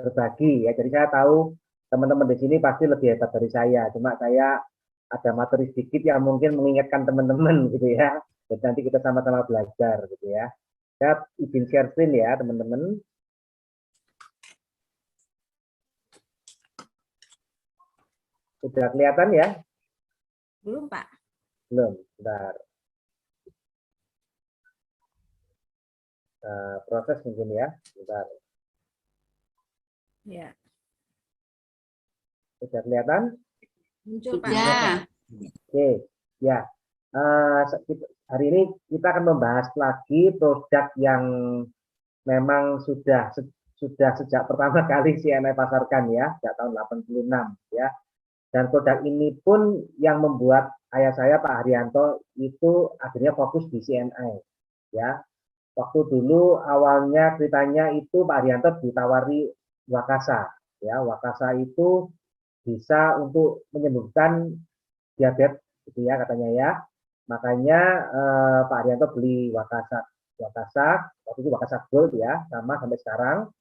berbagi ya. Jadi saya tahu teman-teman di sini pasti lebih hebat dari saya. Cuma saya ada materi sedikit yang mungkin mengingatkan teman-teman gitu ya. Dan nanti kita sama-sama belajar gitu ya. Saya izin share screen ya teman-teman. Sudah kelihatan ya? Belum, Pak. Belum, bentar. Proses mungkin ya, bentar. Ya. Sudah kelihatan? Muncul, Pak. Ya. Oke, ya. Hari ini kita akan membahas lagi produk yang memang sudah sejak pertama kali CNI pasarkan ya, sejak tahun 86 ya. Dan produk ini pun yang membuat ayah saya Pak Haryanto itu akhirnya fokus di CNI ya. Waktu dulu awalnya ceritanya itu Pak Haryanto ditawari Wakasa ya. Wakasa itu bisa untuk menyembuhkan diabetes gitu ya katanya ya. Makanya Pak Haryanto beli Wakasa waktu itu Wakasa Gold ya, sama sampai sekarang.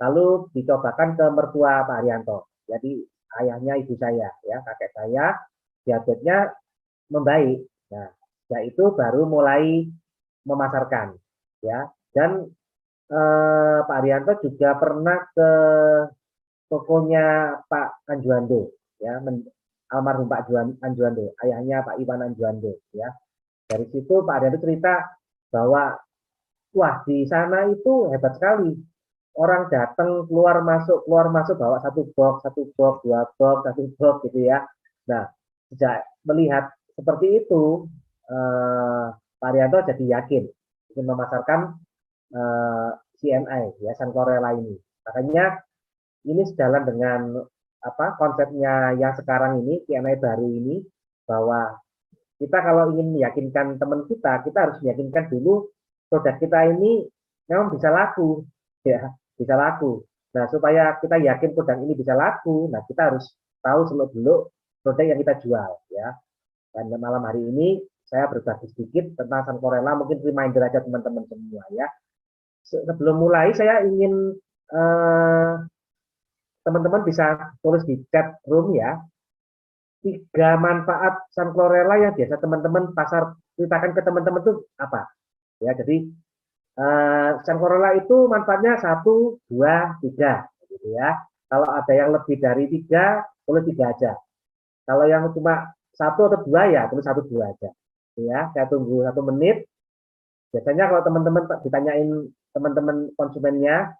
Lalu dicobakan ke mertua Pak Haryanto. Jadi ayahnya ibu saya ya, kakek saya diabetesnya membaik. Nah, ya itu baru mulai memasarkan ya. Dan Pak Haryanto juga pernah ke tokonya Pak Anjuando ya, almarhum Pak Anjuando, ayahnya Pak Iwan Anjuando ya. Dari situ Pak Haryanto cerita bahwa wah di sana itu hebat sekali. Orang datang keluar masuk bawa satu box, dua box, satu box gitu ya. Nah, sejak melihat seperti itu, Pak Haryanto jadi yakin ingin memasarkan CNI ya, Sunflorella ini. Makanya ini sejalan dengan apa konsepnya yang sekarang ini, CNI baru ini, bahwa kita kalau ingin meyakinkan teman kita harus meyakinkan dulu produk kita ini memang bisa laku ya, bisa laku. Nah, supaya kita yakin produk ini bisa laku, nah kita harus tahu seluk-beluk produk yang kita jual ya. Dan malam hari ini saya berbagi sedikit tentang Sunflorella, mungkin reminder aja teman-teman semua ya. Sebelum mulai saya ingin teman-teman bisa tulis di chat room ya. 3 manfaat Sunflorella yang biasa teman-teman pasar ceritakan ke teman-teman itu apa? Ya, jadi Sunflorella itu manfaatnya 1, 2, 3 gitu ya. Kalau ada yang lebih dari 3, tulis 3 aja. Kalau yang cuma 1 atau 2 ya tulis 1, 2 aja. Ya, saya tunggu 1 menit. Biasanya kalau teman-teman ditanyain teman-teman konsumennya,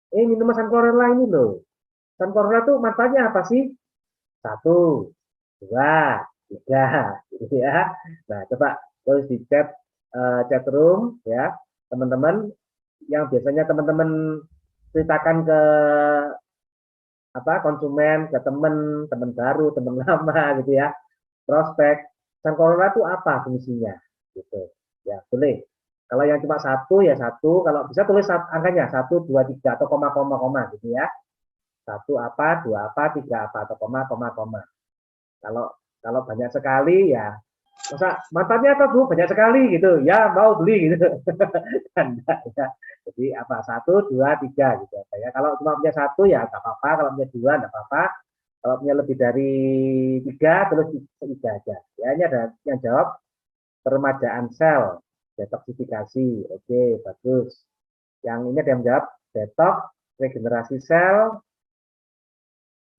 minuman Sunflorella ini loh. Sunflorella itu manfaatnya apa sih? 1, 2, 3 gitu ya. Nah, coba tulis di chat room ya, teman-teman yang biasanya teman-teman ceritakan ke apa konsumen, ke teman baru, teman lama gitu ya, prospek. Sunflorella itu apa fungsinya gitu ya, boleh. Kalau yang cuma 1 ya 1, kalau bisa tulis angkanya 1, 2, 3 atau koma gitu ya. 1 apa, 2 apa, 3 apa atau koma. Kalau banyak sekali ya, masa manfaatnya apa Bu? Banyak sekali gitu. Ya mau beli gitu. Ya. Jadi apa 1, 2, 3 gitu ya. Kalau cuma punya 1 ya nggak apa-apa. Kalau punya 2 nggak apa-apa. Kalau punya lebih dari 3 terus 3 aja. Ya ini ada yang jawab peremajaan sel, detoksifikasi. Oke bagus. Yang ini ada yang jawab detox, regenerasi sel.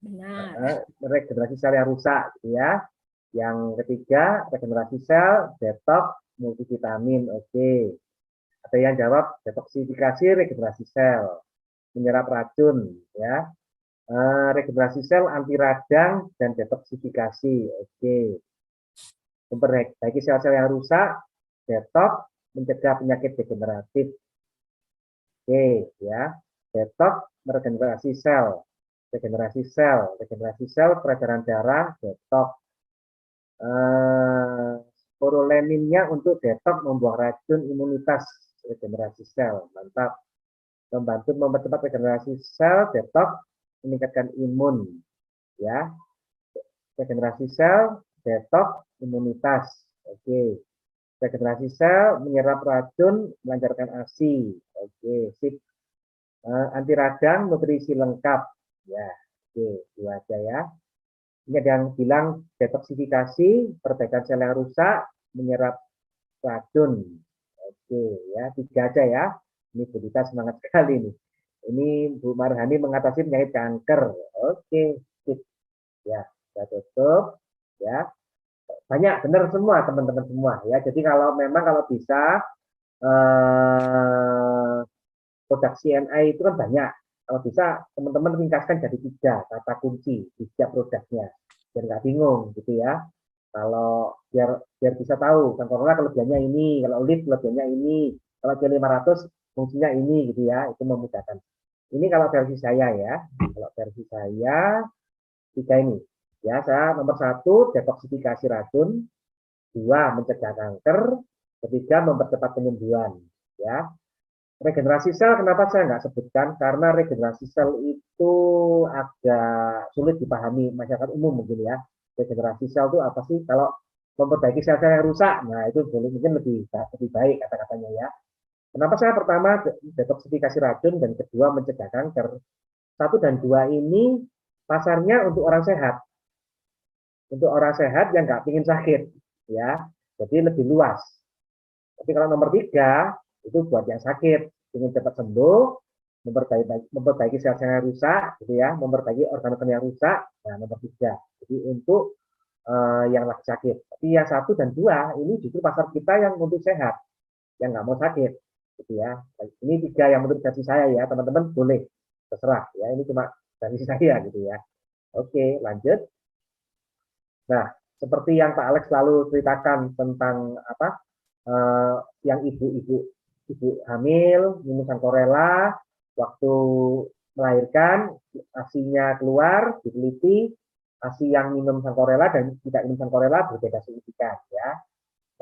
Benar. Regenerasi sel yang rusak gitu ya. Yang ketiga regenerasi sel, detox, multivitamin. Oke. Ada yang jawab detoksifikasi, regenerasi sel, menyerap racun ya. Regenerasi sel, anti radang dan detoksifikasi. Oke. Memperbaiki sel-sel yang rusak, detox, mencegah penyakit degeneratif. Oke ya. Detox, meregenerasi sel. Regenerasi sel, peredaran darah, detox. Sporoleminnya untuk detox, membuang racun, imunitas, regenerasi sel. Mantap. Membantu mempercepat regenerasi sel, detox, meningkatkan imun. Ya. Regenerasi sel, detox, imunitas. Oke. Regenerasi sel, menyerap racun, melancarkan ASI. Oke, sip. anti radang, nutrisi lengkap. Ya, oke, itu aja ya. Ini ada yang bilang detoksifikasi, perbaikan sel yang rusak, menyerap racun. Oke, ya, 3 aja ya. Ini Bu Dita semangat sekali nih. Ini Bu Marhani mengatasi penyakit kanker. Oke, sip. Ya, saya tutup. Ya, banyak benar semua teman-teman semua ya. Jadi kalau memang kalau bisa produk CNI itu kan banyak. Kalau bisa teman-teman ringkaskan jadi 3 kata kunci di setiap produknya, biar nggak bingung gitu ya. Kalau biar biar bisa tahu, contohnya kelebihannya ini, kalau lift kelebihannya ini, kalau C500 fungsinya ini gitu ya, itu memudahkan. Ini kalau versi saya ya, kalau versi saya 3 ini. Ya, saya nomor 1 detoksifikasi racun, 2 mencegah kanker, ketiga mempercepat penyembuhan. Ya, regenerasi sel kenapa saya nggak sebutkan? Karena regenerasi sel itu agak sulit dipahami masyarakat umum mungkin ya. Regenerasi sel itu apa sih? Kalau memperbaiki sel-sel yang rusak, nah itu mungkin lebih baik kata-katanya ya. Kenapa saya pertama detoksifikasi racun dan kedua mencegah kanker? 1 dan 2 ini pasarnya untuk orang sehat. Untuk orang sehat yang nggak ingin sakit, ya. Jadi lebih luas. Tapi kalau nomor 3 itu buat yang sakit, ingin cepat sembuh, memperbaiki sel-sel yang rusak, gitu ya, memperbaiki organ-organ yang rusak. Nah, nomor 3. Jadi untuk yang lagi sakit. Tapi yang 1 dan 2 ini justru pasar kita yang untuk sehat, yang nggak mau sakit, gitu ya. Ini 3 yang menurut versi saya ya, teman-teman boleh terserah ya. Ini cuma versi saya gitu ya. Oke, lanjut. Nah, seperti yang Pak Alex selalu ceritakan tentang apa yang ibu hamil minum Sankorela waktu melahirkan asinya keluar diteliti asi yang minum Sankorela dan tidak minum Sankorela berbeda signifikan ya.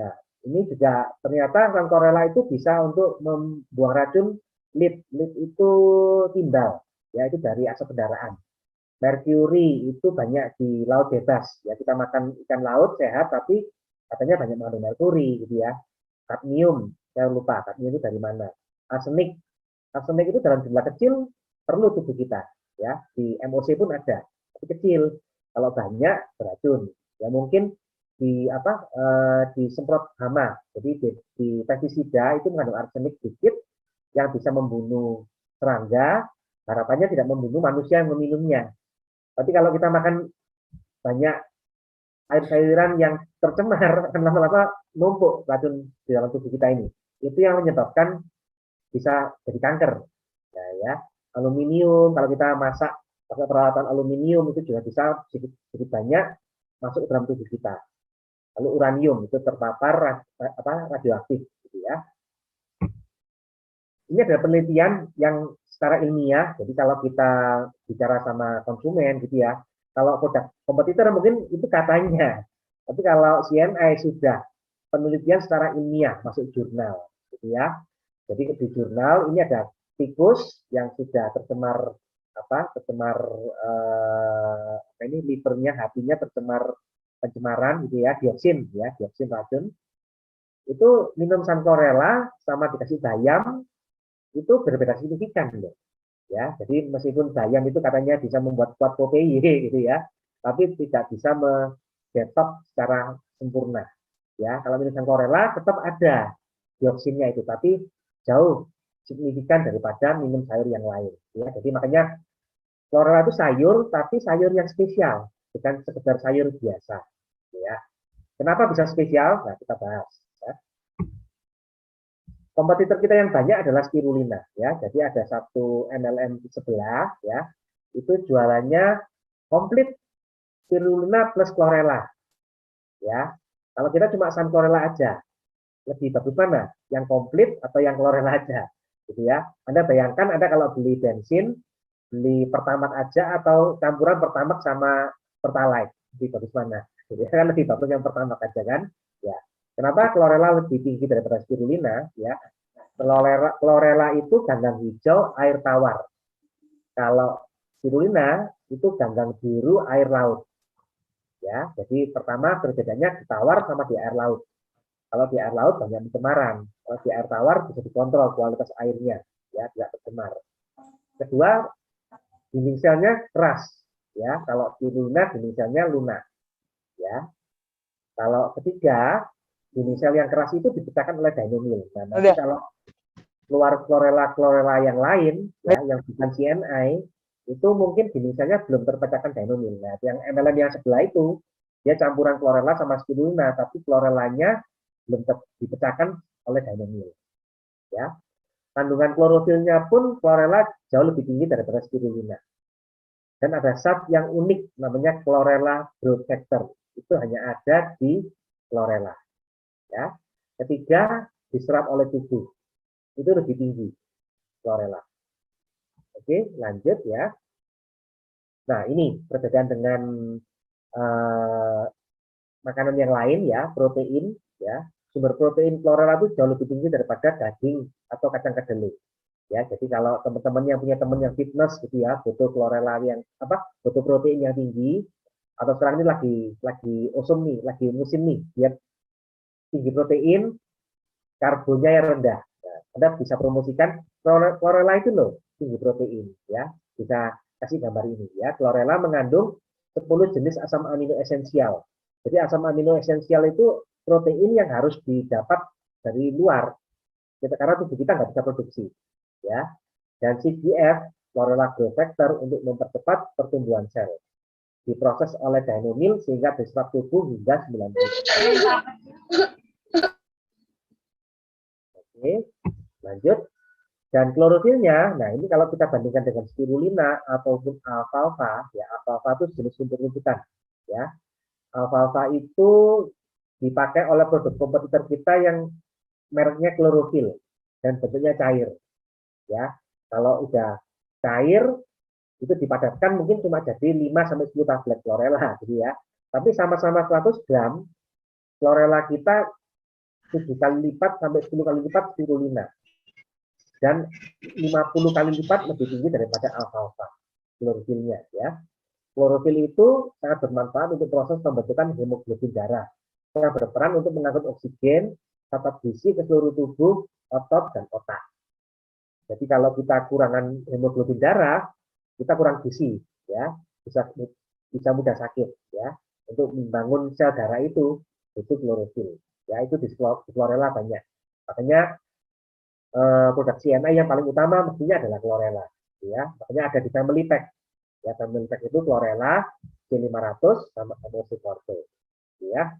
Nah, ini juga ternyata Sankorela itu bisa untuk membuang racun lead. Lead itu timbal ya, itu dari asap kendaraan. Merkuri itu banyak di laut bebas ya, kita makan ikan laut sehat tapi katanya banyak mengandung merkuri gitu ya. Kadmium, saya lupa kadmium itu dari mana. Arsenik, arsenik itu dalam jumlah kecil perlu tubuh kita ya, di MOC pun ada tapi kecil, kalau banyak beracun ya. Mungkin di apa disemprot hama, jadi di pestisida itu mengandung arsenik sedikit yang bisa membunuh serangga, harapannya tidak membunuh manusia yang meminumnya. Tapi kalau kita makan banyak air sayuran yang tercemar, akan lama-lama numpuk racun di dalam tubuh kita ini. Itu yang menyebabkan bisa jadi kanker. Nah, ya, aluminium kalau kita masak pakai peralatan aluminium itu juga bisa sedikit banyak masuk ke dalam tubuh kita. Lalu uranium itu terpapar radioaktif, gitu ya. Ini adalah penelitian yang secara ilmiah. Jadi kalau kita bicara sama konsumen gitu ya, kalau produk kompetitor mungkin itu katanya, tapi kalau CNI sudah penelitian secara ilmiah masuk jurnal, gitu ya. Jadi di jurnal ini ada tikus yang sudah tercemar tercemar ini livernya, hatinya tercemar pencemaran gitu ya, dioksin racun. Itu minum Sankorela sama dikasih bayam itu berbeda signifikan loh. Ya, jadi meskipun bayam itu katanya bisa membuat kuat POPY gitu ya, tapi tidak bisa mendetok secara sempurna. Ya, kalau minum Sankorela tetap ada dioksinnya itu, tapi jauh signifikan daripada minum sayur yang lain. Ya, jadi makanya Chlorella itu sayur, tapi sayur yang spesial, bukan sekedar sayur biasa. Ya, kenapa bisa spesial? Nah, kita bahas. Ya. Kompetitor kita yang banyak adalah spirulina ya. Jadi ada satu MLM di sebelah ya. Itu jualannya komplit spirulina plus chlorella. Ya. Kalau kita cuma Sankorela aja, lebih bagus mana? Yang komplit atau yang chlorella aja? Gitu ya. Anda bayangkan Anda kalau beli bensin, beli Pertamax aja atau campuran Pertamax sama Pertalite, lebih bagus mana? Jadi kan lebih bagus yang Pertamax aja kan? Ya. Kenapa chlorella lebih tinggi daripada spirulina? Ya, chlorella itu ganggang hijau air tawar. Kalau spirulina itu ganggang biru air laut. Ya, jadi pertama perbedaannya di tawar sama di air laut. Kalau di air laut banyak pencemaran. Kalau di air tawar bisa dikontrol kualitas airnya, ya tidak tercemar. kedua, dinding selnya keras, ya. Kalau spirulina, dinding selnya lunak, ya. Kalau ketiga, dinding sel yang keras itu dipecahkan oleh dinomil. Nah, nanti kalau keluar klorela yang lain, ya, yang bukan CNI, itu mungkin dinding selnya belum terpecahkan dinomil. Nah, yang MLM yang sebelah itu, dia campuran klorela sama spirulina, tapi klorelanya belum dipecahkan oleh dinomil. Ya. Kandungan klorofilnya pun klorela jauh lebih tinggi daripada spirulina. Dan ada zat yang unik namanya chlorella growth factor. Itu hanya ada di chlorella. Ya. Ketiga, diserap oleh tubuh. Itu lebih tinggi chlorella. Oke, lanjut ya. Nah, ini perbedaan dengan makanan yang lain ya, protein ya. Sumber protein chlorella itu jauh lebih tinggi daripada daging atau kacang kedelai. Ya, jadi kalau teman-teman yang punya teman yang fitness gitu ya, butuh chlorella yang butuh protein yang tinggi, atau sekarang ini lagi awesome nih, lagi musim nih, biar tinggi protein, karbonnya yang rendah. Nah, Anda bisa promosikan chlorella itu loh, tinggi protein ya. Bisa kasih gambar ini ya. Chlorella mengandung 10 jenis asam amino esensial. Jadi asam amino esensial itu protein yang harus didapat dari luar. Karena tubuh kita nggak bisa produksi. Ya, dan CGF, chlorella growth factor, untuk mempercepat pertumbuhan sel. Diproses oleh dinomil sehingga diserap tubuh hingga 90%. Oke, lanjut. Dan klorofilnya, nah ini kalau kita bandingkan dengan spirulina ataupun alfalfa, ya alfalfa itu jenis rumput-rumputan, ya. Alfalfa itu dipakai oleh produk kompetitor kita yang mereknya klorofil dan bentuknya cair. Ya, kalau udah cair itu dipadatkan mungkin cuma jadi 5-10 tablet chlorella gitu ya. Tapi sama-sama 100 gram chlorella kita 7 kali lipat sampai 10 kali lipat spirulina. Dan 50 kali lipat lebih tinggi daripada alfalfa klorofilnya ya. Klorofil itu sangat bermanfaat untuk proses pembentukan hemoglobin darah. Yang berperan untuk mengangkut oksigen, serta gizi ke seluruh tubuh, otot, dan otak. Jadi kalau kita kurangan hemoglobin darah, kita kurang gizi, ya, bisa mudah sakit, ya. Untuk membangun sel darah itu klorofil, ya, itu di chlorella banyak. Makanya produk CNI yang paling utama mestinya adalah chlorella, ya. Makanya ada di family pack, ya, family pack itu chlorella, C500 sama amoxicillin, ya.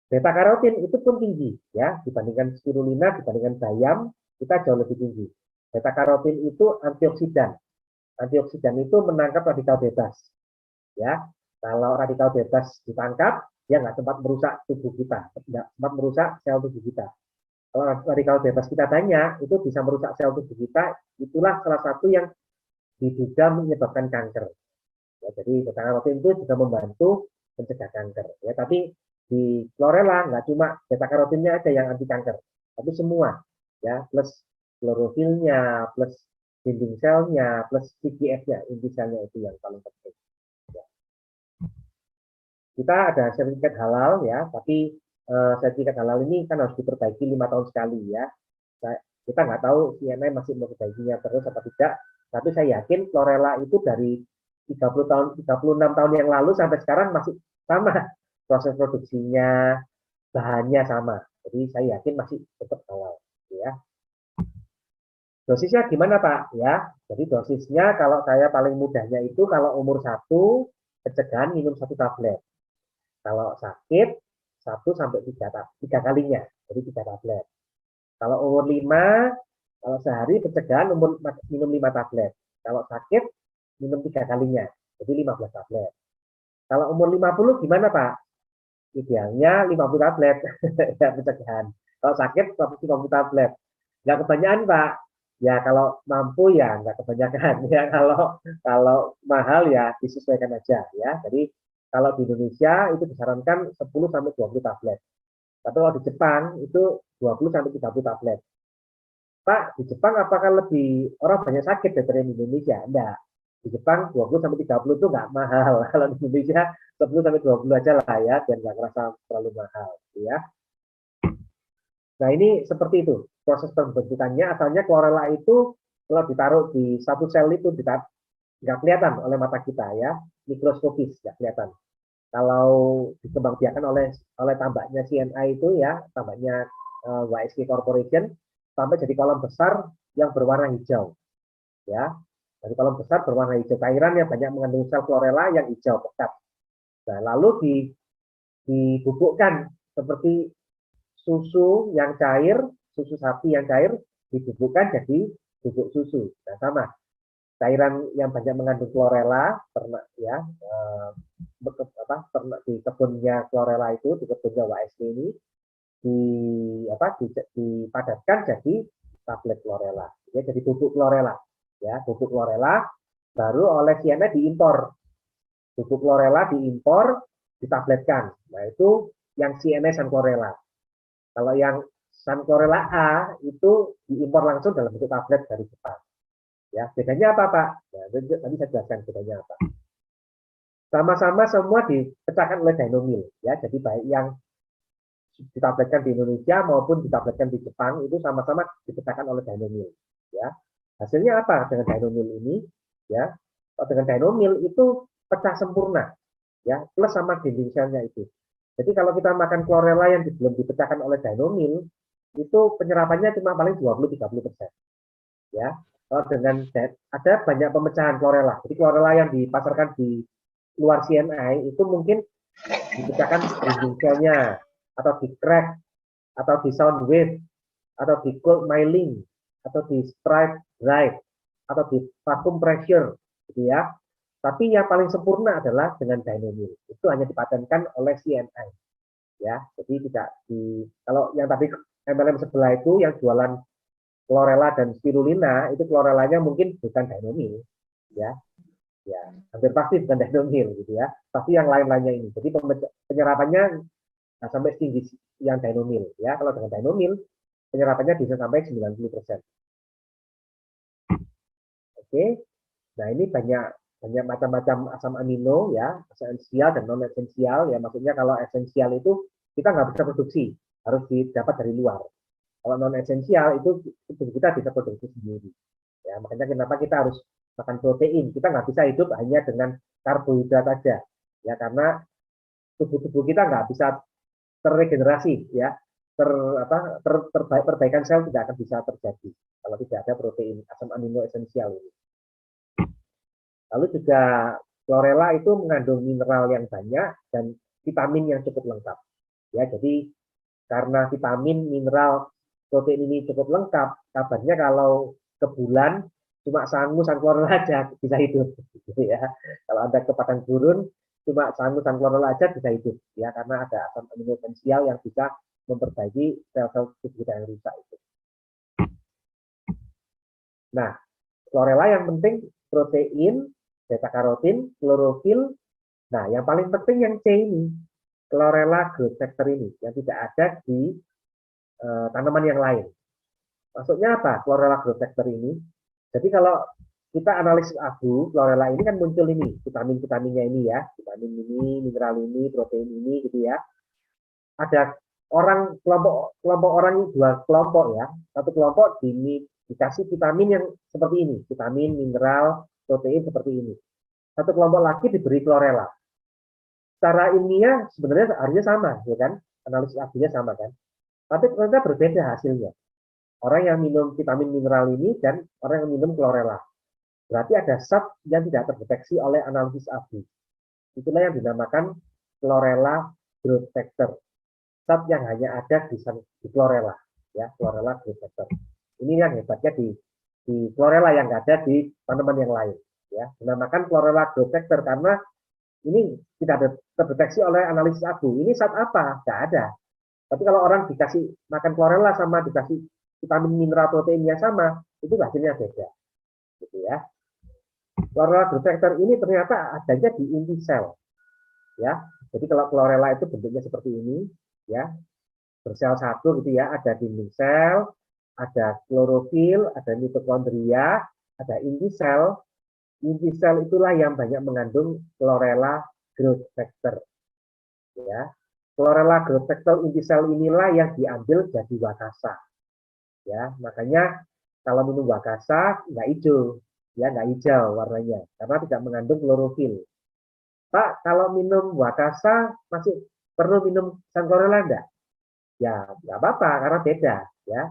Beta karotin itu pun tinggi, ya, dibandingkan spirulina, dibandingkan bayam, kita jauh lebih tinggi. Beta karotin itu antioksidan. Antioksidan itu menangkap radikal bebas. Ya, kalau radikal bebas ditangkap, dia nggak sempat merusak tubuh kita, nggak sempat merusak sel tubuh kita. Kalau radikal bebas kita banyak, itu bisa merusak sel tubuh kita. Itulah salah satu yang diduga menyebabkan kanker. Ya, jadi beta karotin itu juga membantu mencegah kanker. Ya, tapi di chlorella nggak cuma beta karotinnya aja yang anti kanker, tapi semua. Ya, plus klorofilnya, plus dinding selnya, plus CGF-nya, inti selnya itu yang paling penting. Ya. Kita ada sertifikat halal ya, tapi sertifikat halal ini kan harus diperbaiki 5 tahun sekali ya. Kita nggak tahu CNI masih memperbaikinya terus atau tidak, tapi saya yakin chlorella itu dari 30 tahun, 36 tahun yang lalu sampai sekarang masih sama proses produksinya, bahannya sama. Jadi saya yakin masih tetap halal. Ya. Dosisnya gimana Pak? Ya, jadi dosisnya kalau saya paling mudahnya itu kalau umur 1 pencegahan minum 1 tablet. Kalau sakit 1-3 kalinya, jadi 3 tablet. Kalau umur 5, kalau sehari pencegahan minum 5 tablet. Kalau sakit minum 3 kalinya, jadi 15 tablet. Kalau umur 50 gimana Pak? Idealnya 50 tablet ya pencegahan. Kalau sakit 50 tablet. Nggak kebanyakan Pak. Ya kalau mampu ya nggak kebanyakan ya, kalau mahal ya disesuaikan aja ya. Jadi kalau di Indonesia itu disarankan 10-20 tablet. Tapi kalau di Jepang itu 20-30 tablet. Pak, di Jepang apakah lebih orang banyak sakit daripada di Indonesia? Enggak. Di Jepang 20-30 itu nggak mahal. Kalau di Indonesia 10-20 aja lah ya, biar nggak merasa terlalu mahal ya. Nah ini seperti itu proses pembentukannya. Asalnya chlorella itu kalau ditaruh di satu sel itu nggak kelihatan oleh mata kita ya, mikroskopis nggak kelihatan. Kalau dikembangbiakan oleh tambaknya CNI itu ya, tambaknya YSK Corporation, sampai jadi kolom besar yang berwarna hijau ya. Dari kolom besar berwarna hijau, cairan yang banyak mengandung sel chlorella yang hijau pekat. Nah, lalu dibubukkan seperti susu yang cair, susu sapi yang cair dibubukkan jadi bubuk susu. Nah, sama cairan yang banyak mengandung chlorella ternak ya, ternak di kebunnya chlorella itu, di kebunnya YSK ini dipadatkan jadi tablet chlorella ya, jadi bubuk chlorella ya, bubuk chlorella baru oleh CNA diimpor, bubuk chlorella diimpor ditabletkan. Nah, itu yang CNA Sun Chlorella. Kalau yang Sun Chlorella A itu diimpor langsung dalam bentuk tablet dari Jepang ya. Bedanya apa, Pak? Nah, nanti saya jelaskan bedanya apa. Sama-sama semua dipecahkan oleh Dainomil ya, jadi baik yang ditabletkan di Indonesia maupun ditabletkan di Jepang itu sama-sama dipecahkan oleh Dainomil ya. Hasilnya apa dengan Dainomil ini ya? Dengan Dainomil itu pecah sempurna ya, plus sama dinding selnya itu. Jadi kalau kita makan chlorella yang belum dipecahkan oleh Dainomil itu penyerapannya cuma paling 20-30% ya. Kalau dengan ada banyak pemecahan chlorella. Jadi chlorella yang dipasarkan di luar CNI itu mungkin dipecahkan dinding selnya, atau di crack, atau di sound wave, atau di cold milling, atau di stripe drive, atau di vacuum pressure, gitu ya. Tapi yang paling sempurna adalah dengan Dainomil. Itu hanya dipatenkan oleh CNI, ya. Jadi tidak kalau yang tadi MLM sebelah itu yang jualan chlorella dan spirulina itu chlorellanya mungkin bukan Dainomil, ya. Ya, hampir pasti bukan Dainomil gitu ya. Tapi yang lain-lainnya ini. Jadi penyerapannya sampai tinggi yang Dainomil ya. Kalau dengan Dainomil penyerapannya bisa sampai 90%. Oke. Nah, ini banyak macam-macam asam amino ya, esensial dan non esensial ya. Maksudnya kalau esensial itu kita nggak bisa produksi, harus didapat dari luar. Kalau non esensial itu kita bisa produksi sendiri. Ya, makanya kenapa kita harus makan protein. Kita nggak bisa hidup hanya dengan karbohidrat saja. Ya, karena tubuh kita nggak bisa terregenerasi ya, perbaikan sel tidak akan bisa terjadi kalau tidak ada protein asam amino esensial ini. Lalu juga chlorella itu mengandung mineral yang banyak dan vitamin yang cukup lengkap ya. Jadi karena vitamin, mineral, protein ini cukup lengkap, kabarnya kalau ke bulan cuma sangu Sun Chlorella aja bisa hidup gitu ya. Kalau Anda ke padang gurun cuma sangu Sun Chlorella aja bisa hidup ya, karena ada asam amino esensial yang bisa memperbaiki sel-sel tubuh kita yang rusak itu. Nah, chlorella yang penting protein, beta karotin, klorofil. Nah, yang paling penting yang C ini, chlorella growth factor ini yang tidak ada di tanaman yang lain. Maksudnya apa chlorella growth factor ini? Jadi kalau kita analisis abu, chlorella ini kan muncul ini, vitamin-vitaminnya ini ya, vitamin ini, mineral ini, protein ini gitu ya. Ada kelompok orang dua kelompok ya. Satu kelompok dikasih vitamin yang seperti ini, vitamin, mineral, protein seperti ini. Satu kelompok lagi diberi chlorella. Secara ilmiah sebenarnya harusnya sama, ya kan? Analisis abunya sama kan? Tapi ternyata berbeda hasilnya. Orang yang minum vitamin mineral ini dan orang yang minum chlorella. Berarti ada zat yang tidak terdeteksi oleh analisis abu. Itulah yang dinamakan chlorella growth factor. Zat yang hanya ada di chlorella, ya, chlorella growth factor. Ini yang hebatnya di chlorella yang nggak ada di tanaman yang lain. Ya, dinamakan chlorella growth factor karena ini tidak terdeteksi oleh analisis abu. Ini zat apa? Nggak ada. Tapi kalau orang dikasih makan chlorella sama dikasih vitamin mineral proteinnya sama, itu hasilnya beda. Gitu ya. Chlorella growth factor ini ternyata adanya di inti sel. Ya. Jadi kalau chlorella itu bentuknya seperti ini, ya. Bersel satu gitu ya, ada dinding sel, ada klorofil, ada mitokondria, ada inti sel. Inti sel itulah yang banyak mengandung chlorella growth factor. Ya. Chlorella growth factor inti sel inilah yang diambil jadi wakasa. Ya, makanya Kalau minum Wakasa nggak hijau, ya nggak hijau warnanya karena tidak mengandung klorofil. Pak, kalau minum Wakasa masih perlu minum Sanchlorella enggak? Ya, nggak apa-apa karena beda, ya.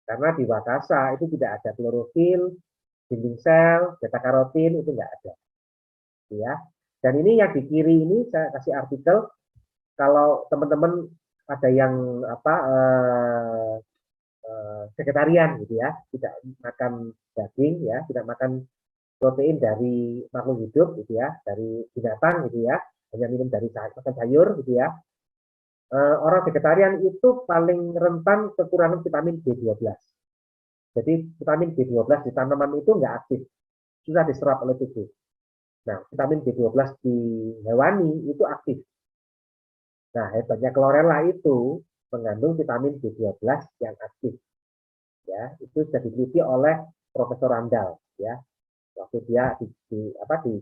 Karena di Wakasa itu tidak ada klorofil, dinding sel, beta karotin itu nggak ada, ya. Dan ini yang di kiri ini saya kasih artikel kalau teman-teman ada yang apa vegetarian gitu ya, tidak makan daging ya, tidak makan protein dari makhluk hidup gitu ya, dari binatang gitu ya, hanya minum dari makan sayur gitu ya. Orang vegetarian itu paling rentan kekurangan vitamin B12. Jadi vitamin B12 di tanaman itu nggak aktif, susah diserap oleh tubuh. Nah, vitamin B12 di hewani itu aktif. Nah, hebatnya chlorella itu mengandung vitamin B12 yang aktif. Ya, itu sudah diteliti oleh Profesor Randall ya. Waktu dia di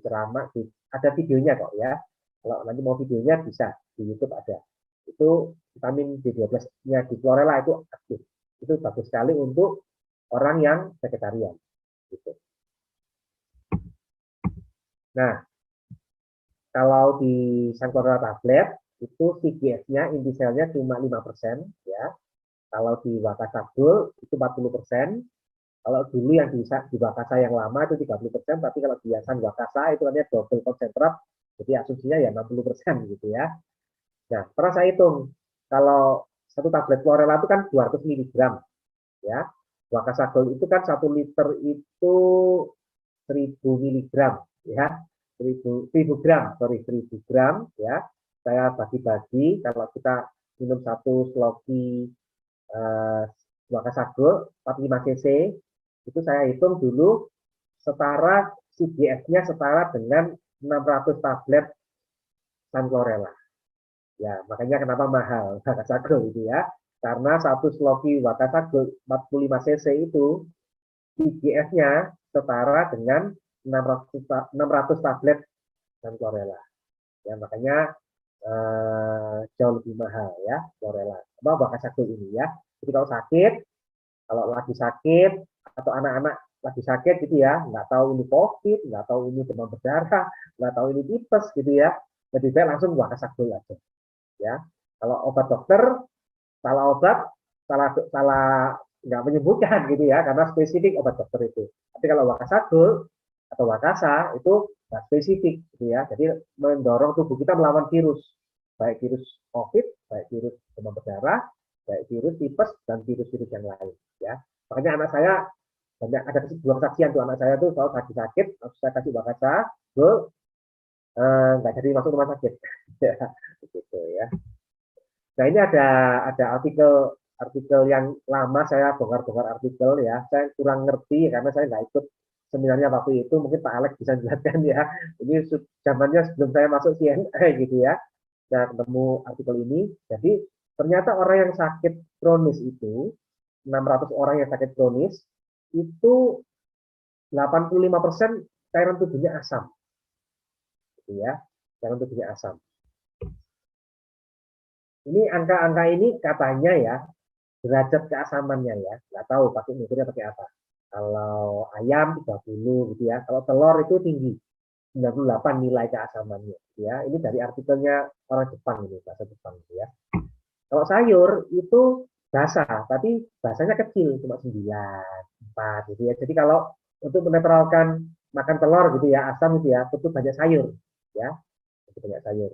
ceramah ada videonya kok ya. Kalau nanti mau videonya bisa di YouTube ada. Itu vitamin B12-nya di chlorella itu aktif. Itu bagus sekali untuk orang yang vegetarian gitu. Nah, kalau di Sanchlorella tablet itu CGS-nya inti selnya cuma 5% ya. Kalau di Wakasa Gold itu 40%. Kalau dulu yang di Wakasa yang lama itu 30%, tapi kalau di Yasan Wakasa itu namanya double konsentrat, jadi asumsinya ya 60% gitu ya. Nah, pernah saya hitung, kalau satu tablet chlorella itu kan 200 mg ya. Wakasa Gold itu kan 1 liter itu 1000 mg ya. 1000 gram, sorry 1000 gram ya. Saya bagi-bagi kalau kita minum satu sloki Wakasa Gold 45 cc itu saya hitung dulu setara CGS-nya setara dengan 600 tablet Sanchlorella. Ya, makanya kenapa mahal Wakasa Gold itu ya. Karena satu sloki Wakasa Gold 45 cc itu CGS-nya setara dengan 600 tablet Sanchlorella. Ya, makanya jauh lebih mahal ya chlorella. Wakasa Gold ini ya. Jadi kalau lagi sakit atau anak-anak lagi sakit gitu ya, nggak tahu ini COVID, nggak tahu ini demam berdarah, nggak tahu ini tipes gitu ya, lebih baik langsung Wakasa Gold aja. Ya, kalau obat dokter salah obat, salah nggak menyebutkan gitu ya, karena spesifik obat dokter itu. Tapi kalau Wakasa Gold atau Wakasa itu nggak spesifik gitu ya, jadi mendorong tubuh kita melawan virus, baik virus COVID, baik virus demam berdarah, baik virus tipes dan virus-virus yang lain ya. Makanya anak saya banyak ada dua kesaksian tuh, anak saya tuh kalau sakit saya kasih Wakasa Gold nggak jadi masuk rumah sakit gitu ya. Nah, ini ada artikel yang lama, saya bongkar-bongkar artikel ya. Saya kurang ngerti karena saya nggak ikut seminarnya waktu itu. Mungkin Pak Alex bisa jelaskan ya. Ini zamannya sebelum saya masuk CNA gitu ya. Saya ketemu artikel ini. Jadi ternyata orang yang sakit kronis itu 600 orang yang sakit kronis itu 85% cairan tubuhnya asam. Gitu ya. Cairan tubuhnya asam. Ini angka-angka ini katanya ya derajat keasamannya ya, nggak tahu pakai ngukurnya pakai apa. Kalau ayam 30 gitu ya, kalau telur itu tinggi 98 nilai keasamannya gitu ya. Ini dari artikelnya orang Jepang ini, bahasa Jepang gitu ya. Kalau sayur itu basah, tapi basahnya kecil cuma 9, 4 gitu ya. Jadi kalau untuk menetralkan makan telur gitu ya, asam gitu ya, butuh banyak sayur ya. Butuh banyak sayur.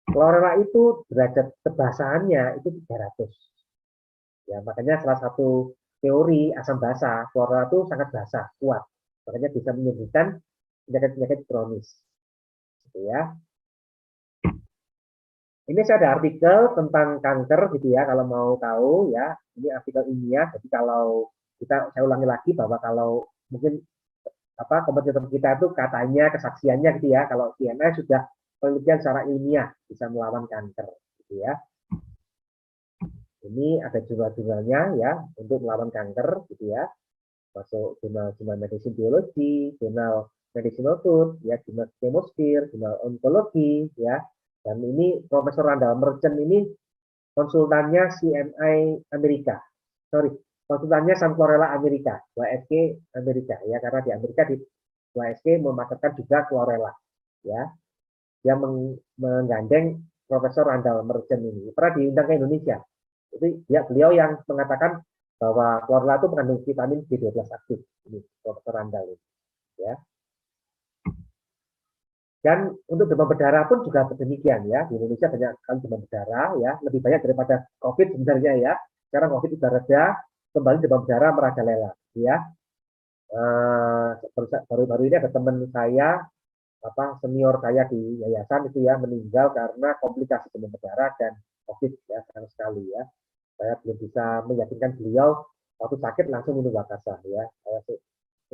Chlorella itu derajat kebasahannya itu 300. Ya, makanya salah satu teori asam basa, chlorella itu sangat basah, kuat. Makanya bisa menyembuhkan penyakit-penyakit kronis. Gitu ya. Ini saya ada artikel tentang kanker gitu ya, kalau mau tahu ya. Ini artikel ilmiah, jadi kalau saya ulangi lagi bahwa kalau mungkin kompetitor kita itu katanya kesaksiannya gitu ya, kalau CNA sudah penelitian secara ilmiah bisa melawan kanker gitu ya. Ini ada jurnal-jurnalnya ya untuk melawan kanker gitu ya. Masuk jurnal medicine biologi, jurnal medicinal food, ya, jurnal chemistry, jurnal onkologi ya. Dan ini Profesor Randall Merchant ini konsultannya CNI Amerika. Sorry, konsultannya Sunflorella Amerika, WSK Amerika ya, karena di Amerika di WSK memasarkan juga chlorella ya. Dia menggandeng Profesor Randall Merchant ini, pernah diundang ke Indonesia. Jadi beliau yang mengatakan bahwa chlorella itu mengandung vitamin B12 aktif, ini Profesor Randall ini ya. Dan untuk demam berdarah pun juga demikian ya. Di Indonesia banyak sekali demam berdarah ya, lebih banyak daripada COVID sebenarnya ya. Sekarang COVID sudah reda, kembali demam berdarah merajalela ya. Baru-baru ini ada teman saya, senior saya di yayasan itu ya, meninggal karena komplikasi demam berdarah dan COVID ya, sayang sekali ya. Saya belum bisa meyakinkan beliau waktu sakit langsung minum Wakasa ya. Saya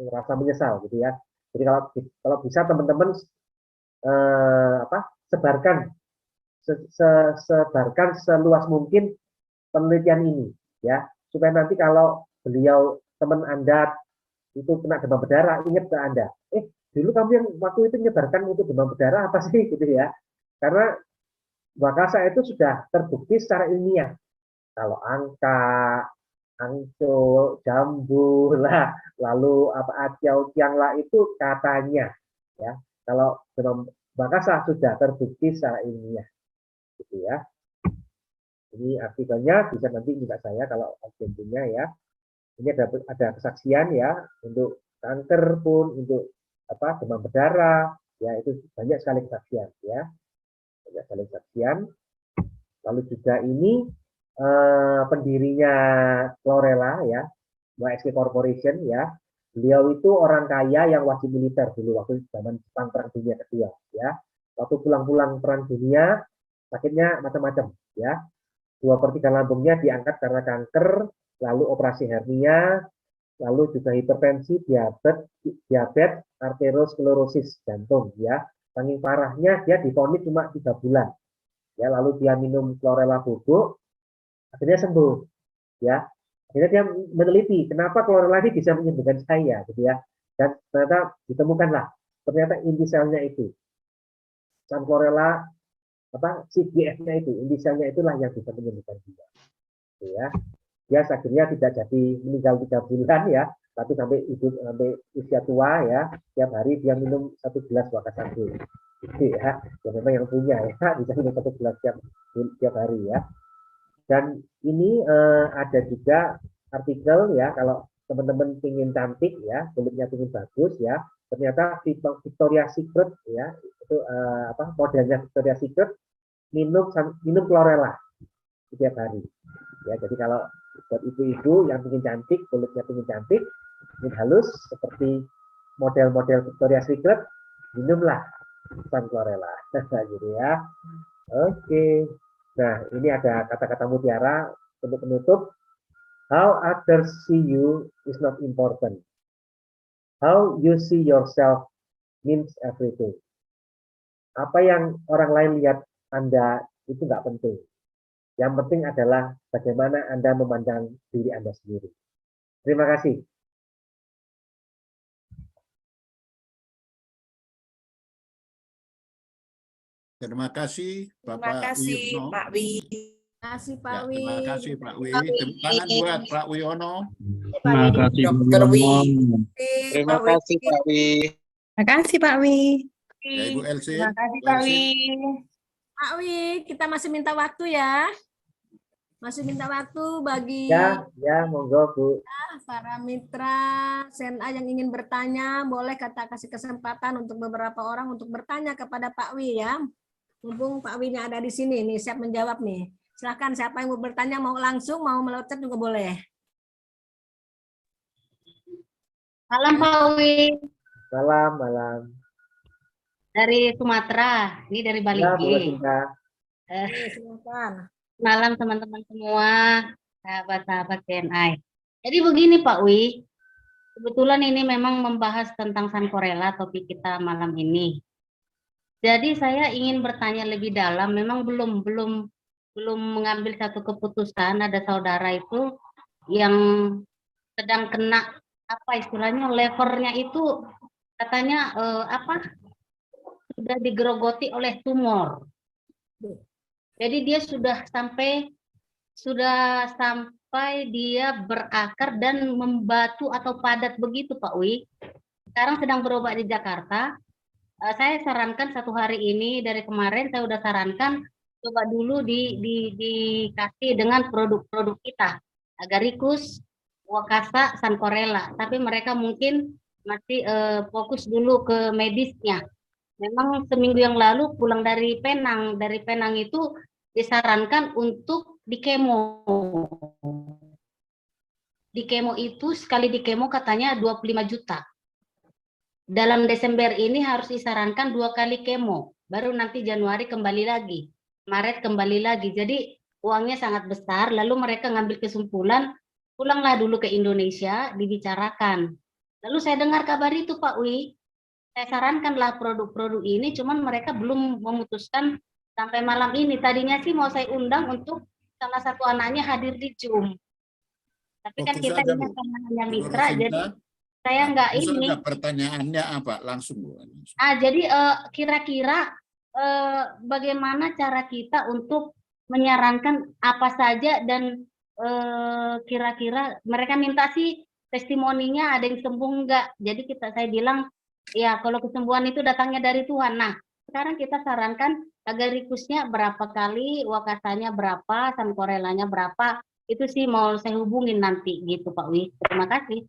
merasa menyesal gitu ya. Jadi kalau bisa teman-teman sebarkan sebarkan seluas mungkin penelitian ini ya, supaya nanti kalau beliau teman Anda itu kena demam berdarah, ingat ke Anda, dulu kamu yang waktu itu menyebarkan untuk demam berdarah apa sih gitu ya. Karena Wakasa itu sudah terbukti secara ilmiah. Kalau angka, angco, jambu lah, lalu aciau kiang lah itu katanya ya. Kalau demam Wakasa sudah terbukti secara ilmiah gitu ya. Ini artikelnya bisa nanti minta saya kalau pasien punya ya. Ini ada kesaksian ya untuk kanker pun, untuk demam berdarah ya, itu banyak sekali kesaksian ya. Banyak sekali kesaksian. Lalu juga ini pendirinya Chlorella ya, WSK Corporation ya. Beliau itu orang kaya yang wajib militer dulu waktu zaman Perang Dunia Kedua ya. Waktu pulang-pulang Perang Dunia sakitnya macam-macam ya. 2/3 lambungnya diangkat karena kanker, lalu operasi hernia, lalu juga hipertensi, diabetes, arteriosklerosis jantung ya. Saking parahnya dia divonis cuma 3 bulan. Ya, lalu dia minum chlorella bubuk, akhirnya sembuh ya. Akhirnya dia meneliti kenapa chlorella ini bisa menyembuhkan saya gitu ya. Dan ternyata ditemukanlah ternyata inti selnya itu. Chlorella CGF-nya itu, inti selnya itulah yang bisa menyembuhkan dia. Gitu ya. Dia akhirnya tidak jadi meninggal 3 bulan ya, tapi sampai usia tua ya, tiap hari dia minum 1 gelas Wakasa gitu ya. Ya memang yang punya ya, bisa minum 1 gelas tiap hari ya. Dan ini ada juga artikel ya, kalau teman-teman ingin cantik ya, kulitnya ingin bagus ya, ternyata Victoria Secret ya, itu modelnya Victoria Secret minum chlorella setiap hari. Ya, jadi kalau buat ibu-ibu yang ingin cantik, kulitnya ingin cantik, ingin halus seperti model-model Victoria Secret, minumlah chlorella gitu ya. Oke. Nah, ini ada kata-kata mutiara untuk penutup. How others see you is not important. How you see yourself means everything. Apa yang orang lain lihat Anda itu nggak penting. Yang penting adalah bagaimana Anda memandang diri Anda sendiri. Terima kasih. Terima kasih Terima kasih Pak Wi. Terima kasih Pak Wi. Terima kasih Pak Wi. Tepuk tangan buat Pak Wiono. Terima kasih Dokter Wi. Terima kasih Pak Wi. Terima kasih Pak Wi. Ya, Ibu Elsie. Terima kasih Pak Wi. Pak Wi, kita masih minta waktu ya. Masih minta waktu bagi Ya, monggo Bu. para mitra SENA yang ingin bertanya, boleh kasih kesempatan untuk beberapa orang untuk bertanya kepada Pak Wi ya. Mumpung Pak Wi-nya ada di sini nih, siap menjawab nih. Silakan siapa yang mau bertanya, mau langsung, mau melalui chat juga boleh. Malam Pak Wi. Malam. Dari Sumatera, ini dari Bali. Ya, Bu Cinta. Silakan. Malam teman-teman semua, sahabat-sahabat CNI. Jadi begini Pak Wi, kebetulan ini memang membahas tentang Sunflorella topik kita malam ini. Jadi saya ingin bertanya lebih dalam, memang belum mengambil satu keputusan. Ada saudara itu yang sedang kena istilahnya levernya itu katanya sudah digerogoti oleh tumor. Jadi dia sudah sampai sampai dia berakar dan membatu atau padat begitu Pak Wi. Sekarang sedang berobat di Jakarta. Saya sarankan 1 hari ini, dari kemarin saya udah sarankan coba dulu dikasih dengan produk-produk kita, Agaricus, Wakasa, Sancorella. Tapi mereka mungkin masih fokus dulu ke medisnya. Memang seminggu yang lalu pulang dari Penang. Dari Penang itu disarankan untuk di kemo. Di kemo itu sekali di kemo katanya 25 juta. Dalam Desember ini harus disarankan 2 kali kemo. Baru nanti Januari kembali lagi. Maret kembali lagi. Jadi uangnya sangat besar. Lalu mereka ngambil kesimpulan, pulanglah dulu ke Indonesia, dibicarakan. Lalu saya dengar kabar itu Pak Wi. Saya sarankanlah produk-produk ini, cuman mereka belum memutuskan sampai malam ini. Tadinya sih mau saya undang untuk salah satu anaknya hadir di Zoom. Tapi kan Fokus kita aja, ini Bu. karena hanya Bu mitra, Rosinta, jadi saya nggak fokus ini. aja pertanyaannya apa? Langsung, Bu. Langsung. Jadi kira-kira bagaimana cara kita untuk menyarankan apa saja dan kira-kira mereka minta sih testimoninya ada yang sembuh enggak. Jadi saya bilang ya kalau kesembuhan itu datangnya dari Tuhan. Nah, sekarang kita sarankan Agaricusnya berapa kali, Wakasanya berapa, Sancorellanya berapa. Itu sih mau saya hubungin nanti gitu Pak Wi. Terima kasih.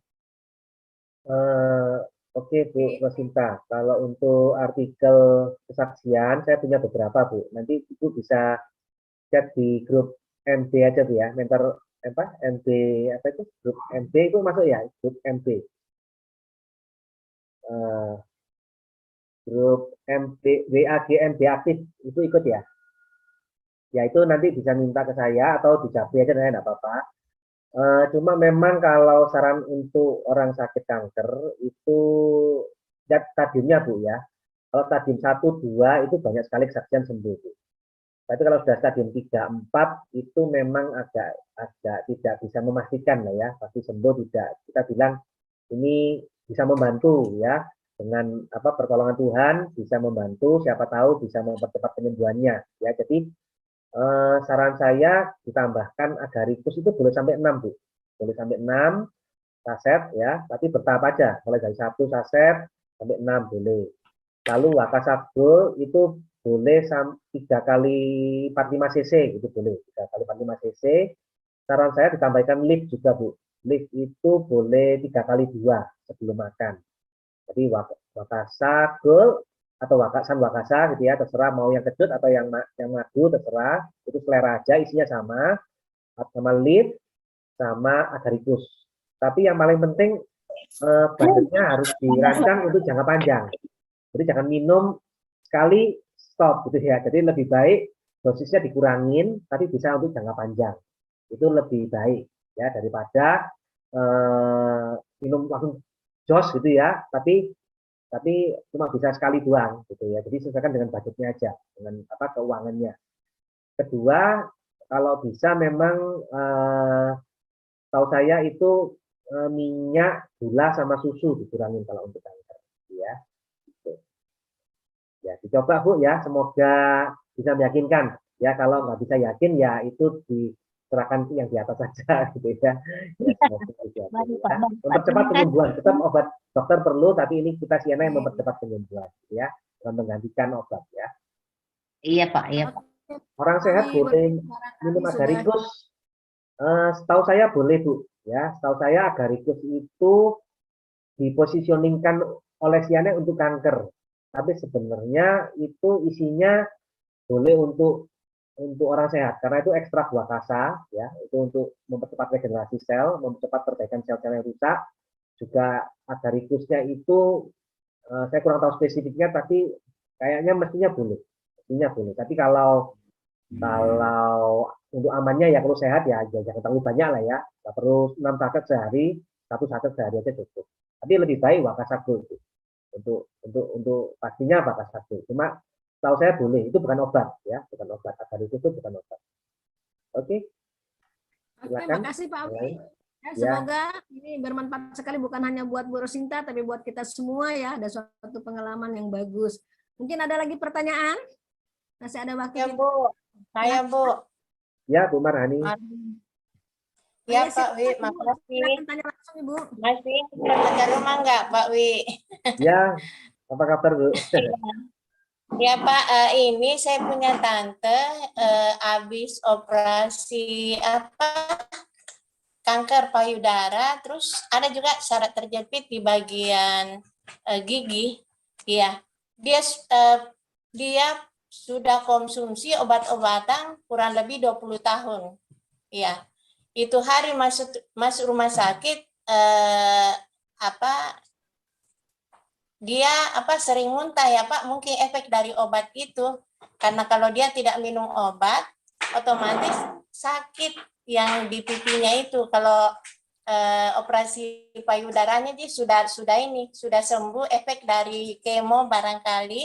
Oke Bu Rosinta, kalau untuk artikel kesaksian saya punya beberapa Bu. Nanti Ibu bisa chat di grup MB aja Bu ya, mentor apa MB apa itu grup MB itu masuk ya, grup MB. Grup MB WAG MB aktif itu ikut ya. Ya itu nanti bisa minta ke saya atau di Japri aja enggak apa-apa. Cuma memang kalau saran untuk orang sakit kanker itu stadiumnya Bu ya. Kalau stadium 1, 2 itu banyak sekali kesaksian sembuh Bu. Tapi kalau sudah stadium 3, 4 itu memang agak tidak bisa memastikan lah ya, pasti sembuh tidak. Kita bilang ini bisa membantu ya, dengan pertolongan Tuhan bisa membantu, siapa tahu bisa mempercepat penyembuhannya ya. Jadi saran saya ditambahkan Agaricus itu boleh sampai 6 Bu. Boleh sampai 6 saset ya, tapi bertahap aja. Mulai dari 1 saset sampai 6 boleh. Lalu Wakasa Gold itu boleh 3 kali 45 cc itu boleh. 3 kali 45 cc. Saran saya ditambahkan lift juga Bu. Lift itu boleh 3 kali 2 sebelum makan. Jadi Wakasa Gold atau Wakasa gitu ya, terserah mau yang kecut atau yang madu terserah, itu selera aja, isinya sama lift sama Agaricus. Tapi yang paling penting budgetnya harus dirancang untuk jangka panjang. Jadi jangan minum sekali stop gitu ya. Jadi lebih baik dosisnya dikurangin tapi bisa untuk jangka panjang. Itu lebih baik ya daripada minum langsung jos gitu ya, tapi cuma bisa sekali doang gitu ya. Jadi sesuaikan dengan budgetnya aja, dengan keuangannya. Kedua, kalau bisa memang tahu saya itu minyak, gula sama susu dikurangin kalau untuk kanker ya. Gitu. Ya, dicoba Bu ya, semoga bisa meyakinkan ya. Kalau nggak bisa yakin ya itu diserahkan yang di atas saja gitu ya. Ya semoga bisa. Ya. Mempercepat penyembuhan, tetap obat dokter perlu, tapi ini kita siana yang mempercepat penyembuhan ya, dan menggantikan obat ya. Iya Pak, iya Pak. Orang sehat boleh minum Agaricus. Setahu saya boleh Bu ya. Setahu saya Agaricus itu dipositioningkan oleh siana untuk kanker. Tapi sebenarnya itu isinya boleh untuk orang sehat karena itu ekstrak Wakasa ya, itu untuk mempercepat regenerasi sel, mempercepat perbaikan sel-sel yang rusak. Juga Agaricusnya itu saya kurang tahu spesifiknya, tapi kayaknya mestinya boleh. Tapi kalau untuk amannya ya kalau sehat ya jangan terlalu banyak lah ya. Nggak perlu 6 saset sehari, 1 saset sehari aja cukup. Tapi lebih baik Wakasa Gold untuk pastinya Wakasa Gold. Cuma tahu saya boleh, itu bukan obat ya, bukan obat. Agaricus itu bukan obat. Oke. Terima kasih Pak Wi. Semoga ini bermanfaat sekali, bukan hanya buat Bu Rosinta, tapi buat kita semua ya. Ada suatu pengalaman yang bagus. Mungkin ada lagi pertanyaan? Masih ada waktu. Ya Bu, saya Bu. Ya Bu Marhani. Ya Ayo, Pak Wi, silakan, Ibu. makasih. Silakan tanya langsung Ibu. Masih kerja rumah enggak Pak Wi? Ya, apa kabar Bu? Ya Pak, ini saya punya tante habis operasi kanker payudara, terus ada juga syarat terjepit di bagian gigi. Iya, dia sudah konsumsi obat-obatan kurang lebih 20 tahun. Iya. Itu hari masuk rumah sakit dia sering muntah ya Pak, mungkin efek dari obat itu, karena kalau dia tidak minum obat otomatis sakit yang di pipinya itu. Kalau operasi payudaranya dia sudah sembuh efek dari kemo barangkali.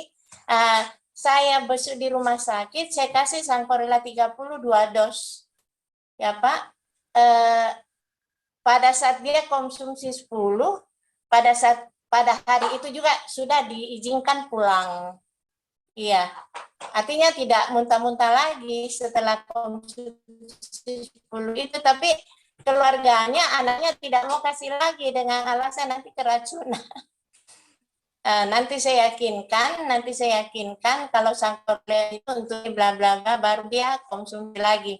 Saya besok di rumah sakit, saya kasih Sancorella 32 dos ya Pak. Pada saat dia konsumsi 10, pada hari itu juga sudah diizinkan pulang. Iya, artinya tidak muntah-muntah lagi setelah konsumsi 10 itu, tapi keluarganya, anaknya tidak mau kasih lagi dengan alasan nanti keracunan. Nanti saya yakinkan kalau Sancorella itu untuk bla bla bla baru dia konsumsi lagi.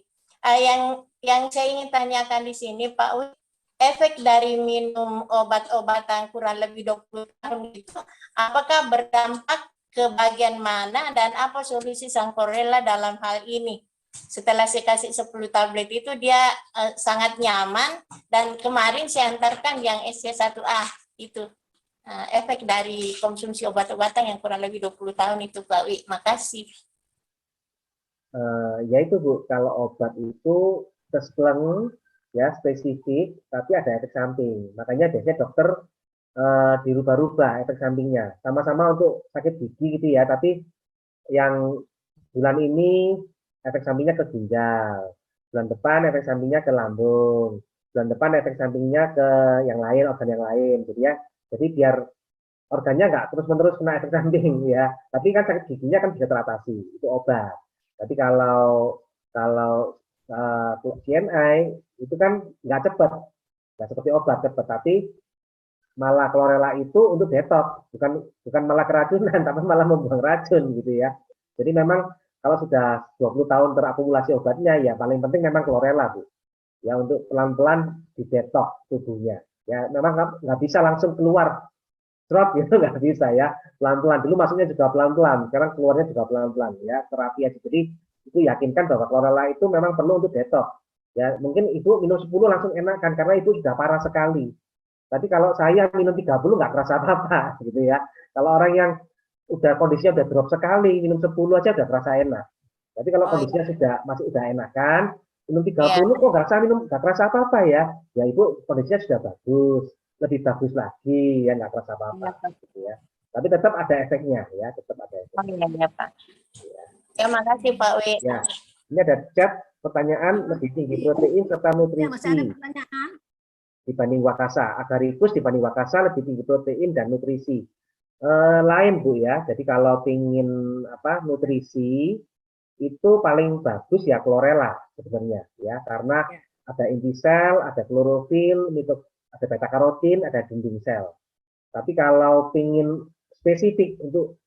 Yang saya ingin tanyakan di sini Pak Wi, efek dari minum obat-obatan kurang lebih 20 tahun itu, apakah berdampak ke bagian mana dan apa solusi Sancorella dalam hal ini? Setelah saya kasih 10 tablet itu dia sangat nyaman, dan kemarin saya antarkan yang SC1A itu. Efek dari konsumsi obat-obatan yang kurang lebih 20 tahun itu Pak Wi. Makasih. Ya itu Bu, kalau obat itu kespleng ya spesifik, tapi ada efek samping. Makanya biasanya dokter dirubah-rubah efek sampingnya. Sama-sama untuk sakit gigi gitu ya, tapi yang bulan ini efek sampingnya ke ginjal, bulan depan efek sampingnya ke lambung, bulan depan efek sampingnya ke yang lain, organ yang lain, gitu ya. Jadi biar organnya nggak terus-menerus kena efek samping ya. Tapi kan sakit giginya kan bisa teratasi, itu obat. Tapi kalau CNI itu kan nggak cepat, nggak seperti obat cepat, tapi malah chlorella itu untuk detox, bukan malah keracunan, tapi malah membuang racun gitu ya. Jadi memang kalau sudah 20 tahun terakumulasi obatnya, ya paling penting memang chlorella Bu. Ya untuk pelan-pelan didetox tubuhnya. Ya memang nggak bisa langsung keluar drop gitu, nggak bisa ya, pelan-pelan dulu masuknya juga pelan-pelan, sekarang keluarnya juga pelan-pelan ya, terapi aja. Jadi itu yakinkan bahwa chlorella itu memang perlu untuk detox ya. Mungkin ibu minum 10 langsung enak kan, karena itu sudah parah sekali. Tapi kalau saya minum 30 nggak terasa apa-apa gitu ya. Kalau orang yang udah kondisinya udah drop sekali, minum 10 aja udah terasa enak. Tapi kalau kondisinya masih udah enakan, minum 30 kok nggak terasa apa-apa ya. Ya ibu kondisinya sudah bagus, lebih bagus lagi ya, nggak terasa apa-apa gitu ya. Tapi tetap ada efeknya ya, tetap ada efeknya. Iya Pak. Ya, makasih Pak Wi. Ya, ini ada chat pertanyaan lebih tinggi protein serta Ya, masih nutrisi ada pertanyaan. dibanding wakasa. Agarikus dibanding wakasa lebih tinggi protein dan nutrisi. Lain Bu ya. Jadi kalau pingin nutrisi itu paling bagus ya chlorella sebenarnya ya, karena ada inti sel, ada klorofil, ada beta karotin, ada dinding sel. Tapi kalau pingin spesifik untuk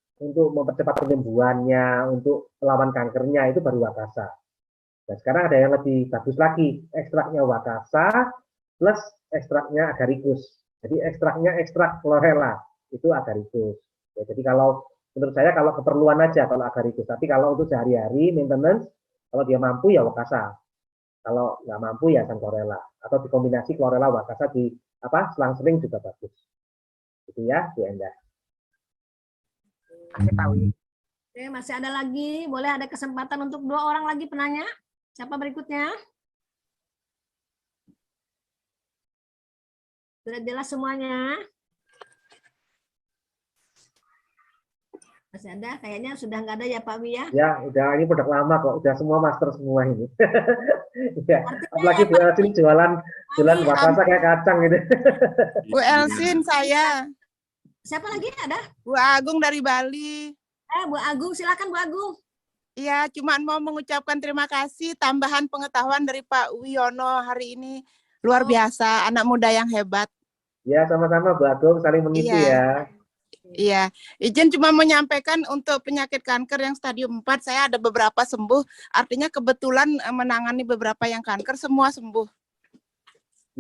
mempercepat penyembuhannya, untuk melawan kankernya, itu baru wakasa. Dan sekarang ada yang lebih bagus lagi, ekstraknya wakasa plus ekstraknya agarikus. Jadi ekstraknya ekstrak chlorella, itu agarikus. Ya, jadi kalau menurut saya kalau keperluan aja kalau agarikus, tapi kalau untuk sehari-hari maintenance, kalau dia mampu ya wakasa. Kalau nggak mampu ya Sancorella, atau dikombinasi chlorella wakasa di selang-seling juga bagus. Itu ya Bu Endah. Oke, masih ada lagi, boleh ada kesempatan untuk 2 orang lagi penanya. Siapa berikutnya? Sudah jelas semuanya? Masih ada? Kayaknya sudah nggak ada ya Pak Wi ya? Ya, udah, ini produk lama kok, udah semua master semua ini. Ya, apalagi Bu Elsin jualan wakasa kayak kacang gitu. Bu Elsin saya. Siapa lagi ada? Bu Agung dari Bali. Bu Agung, silakan Bu Agung. Iya, cuma mau mengucapkan terima kasih tambahan pengetahuan dari Pak Wiono hari ini. Luar biasa, anak muda yang hebat. Ya, sama-sama Bu Agung, saling mengisi Iya. ya. Iya, izin cuma menyampaikan untuk penyakit kanker yang stadium 4, saya ada beberapa sembuh. Artinya kebetulan menangani beberapa yang kanker, semua sembuh.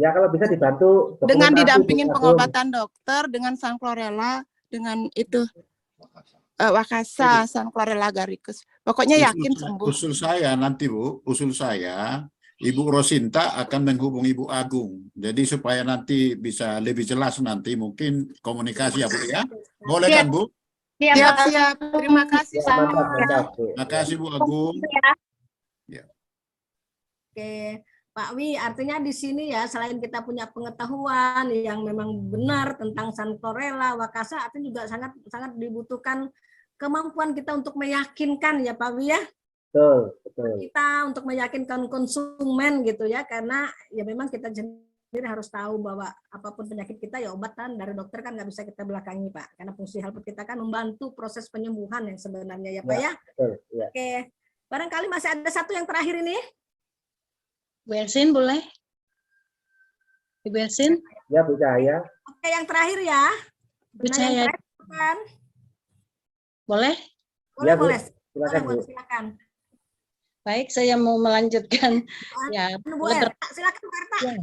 Ya, kalau bisa dibantu Dengan dokumentasi, didampingin Bu Agung. pengobatan dokter, dengan Sanklorela, dengan itu Wakasa, Sanklorela Agaricus. Pokoknya yakin sembuh. Usul saya nanti Bu, usul saya Ibu Rosinta akan menghubungi Ibu Agung. Jadi supaya nanti bisa lebih jelas nanti mungkin komunikasi ya Bu ya. Boleh kan Bu? Siap, siap. Terima kasih Ya, mantap, semua. mantap, Bu. Terima kasih Bu Agung. Oke, Pak Wi, artinya di sini ya selain kita punya pengetahuan yang memang benar tentang Sanklorela, Wakasa, artinya juga sangat dibutuhkan kemampuan kita untuk meyakinkan ya Pak Wi ya. Betul, betul. Kita untuk meyakinkan konsumen gitu ya, karena ya memang kita sendiri harus tahu bahwa apapun penyakit kita ya obatan dari dokter kan nggak bisa kita belakangi Pak, karena fungsi helper kita kan membantu proses penyembuhan yang sebenarnya ya Pak ya. Betul, ya. Oke, barangkali masih ada satu yang terakhir ini. Bu Elsin boleh? Ibu Elsin? Ya, Bu Cahaya. Oke, yang terakhir ya. Bu Nah, yang Cahaya, terakhir, kan? boleh? Boleh, Ya, Bu. boleh. Silakan, Boleh, Bu. silakan. Baik, saya mau melanjutkan. Ya, Bu Erta, silakan Bu Erta. Ya.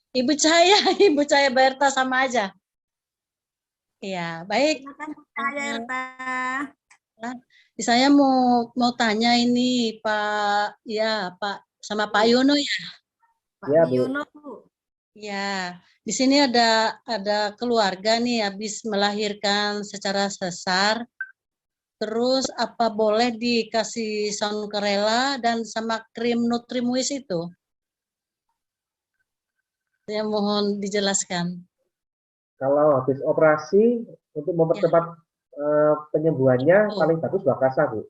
Ibu Cahaya, Ibu Cahaya Berta sama aja. Iya, baik. Silakan Bu Cahaya Erta. Saya mau tanya ini Pak, ya Pak sama Pak Yono ya. Pak Ya, Bu. Yono, Bu. Ya, di sini ada keluarga nih habis melahirkan secara sesar. Terus apa boleh dikasih Sanklorela dan sama krim Nutrimuis itu? Saya mohon dijelaskan. Kalau habis operasi untuk mempercepat penyembuhannya paling bagus Wakasa, Bu.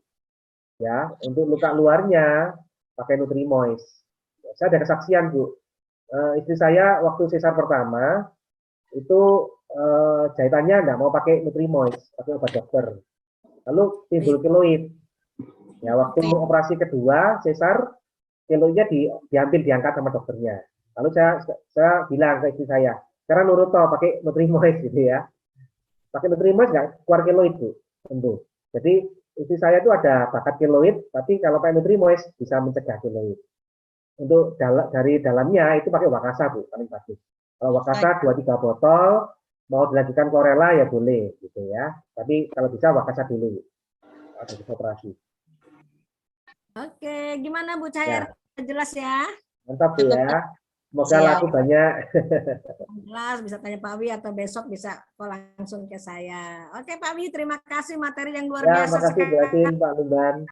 Ya, untuk luka luarnya pakai Nutrimois. Saya ada kesaksian, Bu. Istri saya waktu sesar pertama itu jahitannya nggak mau pakai Nutrimois, pakai obat dokter. Lalu timbul keloid. Ya, waktu operasi kedua sesar keloidnya diambil diangkat sama dokternya. Lalu saya bilang ke istri saya, karena nurut toh pakai Nutrimois gitu ya. Pakai Nutrimois nggak keluar keloid, Bu. Tentu. Jadi istri saya itu ada bakat keloid, tapi kalau pakai Nutrimois bisa mencegah keloid. Untuk dari dalamnya itu pakai Wakasa, Bu, paling bagus. Kalau Wakasa 2-3 botol, mau dilanjutkan Klorela ya boleh gitu ya. Tapi kalau bisa Wakasa dulu. Habis operasi. Oke, gimana Bu Cahaya? Jelas ya? Mantap, Bu ya. Semoga Siap. laku banyak. Jelas, bisa tanya Pak Wi atau besok bisa call langsung ke saya. Oke Pak Wi, terima kasih materi yang luar Ya, biasa makasih Bu sekali. Asin, Pak Lumban.